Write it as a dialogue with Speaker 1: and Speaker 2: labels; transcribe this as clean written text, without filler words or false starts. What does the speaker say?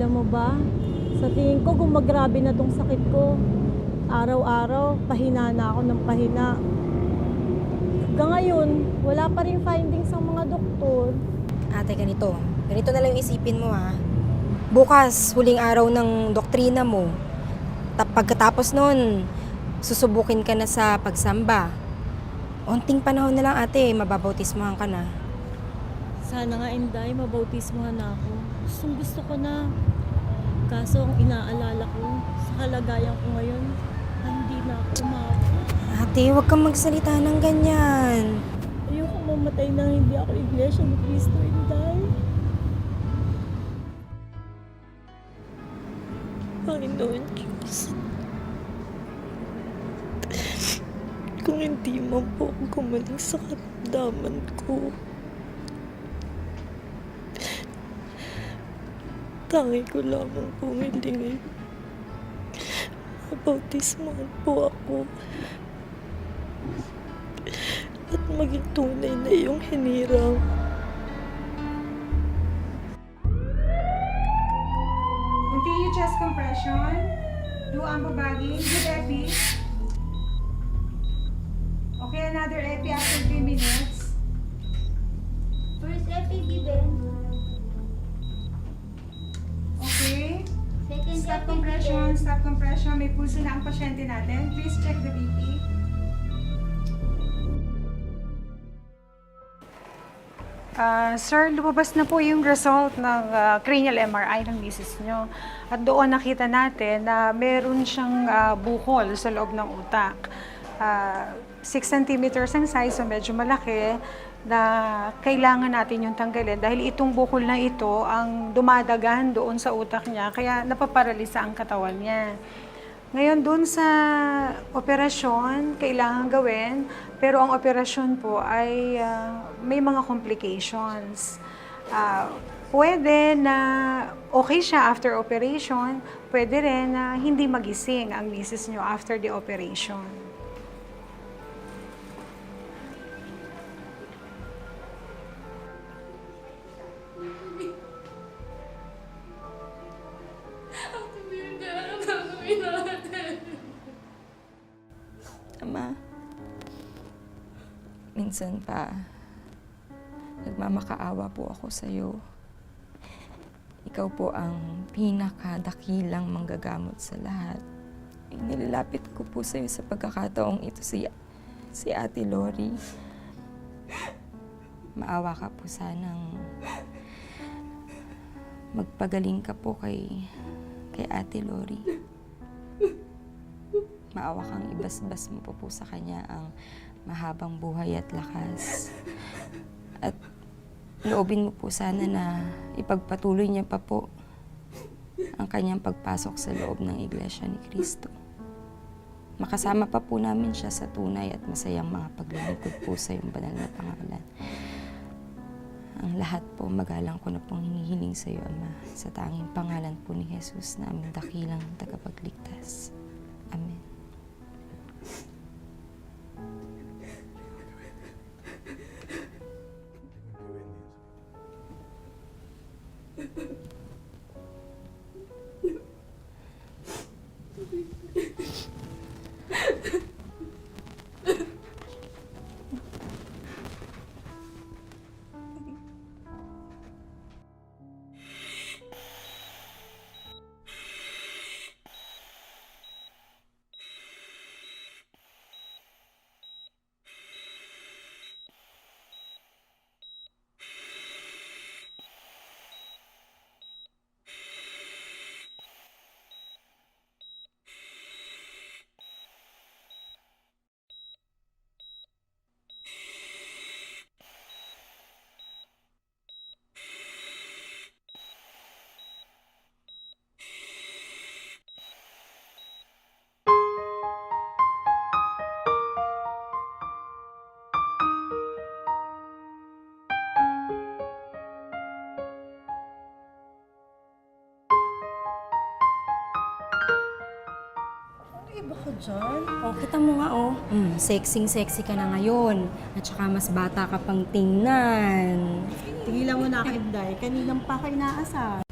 Speaker 1: Alam mo ba, sa tingin ko gumagrabe na tong sakit ko. Araw-araw, pahina na ako ng pahina. Hanggang ngayon, wala pa rin findings ang mga doktor.
Speaker 2: Ate, ganito. Ganito na lang yung isipin mo, ha. Bukas, huling araw ng doktrina mo. Pagkatapos nun, susubukin ka na sa pagsamba. Onting panahon na lang, ate, mababautismohan ka na.
Speaker 1: Sana nga, Inday, mabautismohan na ako. Gusto ko na. Kaso ang inaalala ko sa kalagayan ko ngayon, hindi na ako umabot.
Speaker 2: Ate, huwag kang magsalita ng ganyan.
Speaker 1: Ayoko mamatay nang hindi ako Iglesia ni Cristo, Inday. Panginoon Diyos, kung hindi man po ako gumaling sa karamdaman ko, tangi ko lamang pong hilingin. Mabautismohan po ako. At maging tunay na iyong hinirang.
Speaker 3: Continue chest compression. Do ambo bagging. Good epi. Okay, another epi after 3 minutes.
Speaker 4: First epi given.
Speaker 3: Okay.
Speaker 4: Second
Speaker 3: Stop
Speaker 4: epi
Speaker 3: compression.
Speaker 4: given.
Speaker 3: Stop compression. May pulso na ang pasyente natin. Please check the BP. Sir, lumabas na po yung result ng cranial MRI ng misis nyo. At doon nakita natin na meron siyang bukol sa loob ng utak. 6 centimeters ang size, so medyo malaki, na kailangan natin yung tanggalin dahil itong bukol na ito ang dumadagan doon sa utak niya, kaya napaparalisa ang katawan niya. Ngayon, doon sa operasyon, kailangan gawin, pero ang operasyon po ay may mga complications. Pwede na okay siya after operation, pwede rin na hindi magising ang misis nyo after the operation.
Speaker 5: Ama, minsan pa, nagmamakaawa po ako sa'yo. Ikaw po ang pinakadakilang manggagamot sa lahat. Nilalapit ko po sa'yo sa pagkakataong ito si Ate Lori. Maawa ka po sanang magpagaling ka po kay Ate Lori. Maawa kang ibasbas mo po sa kanya ang mahabang buhay at lakas. At loobin mo po sana na ipagpatuloy niya pa po ang kanyang pagpasok sa loob ng Iglesia ni Cristo. Makasama pa po namin siya sa tunay at masayang mga paglilingkod po sa iyong banal na pangalan. Ang lahat po, magalang ko na pong hinihiling sa iyo, Ama, sa tanging pangalan po ni Jesus na aming dakilang tagapagligtas. Amen.
Speaker 1: Iba ka dyan?
Speaker 2: Oh, kita mo nga, oh. Sexy-sexy ka na ngayon. At saka mas bata ka pang tingnan.
Speaker 1: Tigilan mo na, Inday. Kaninang pa kayo inaasar.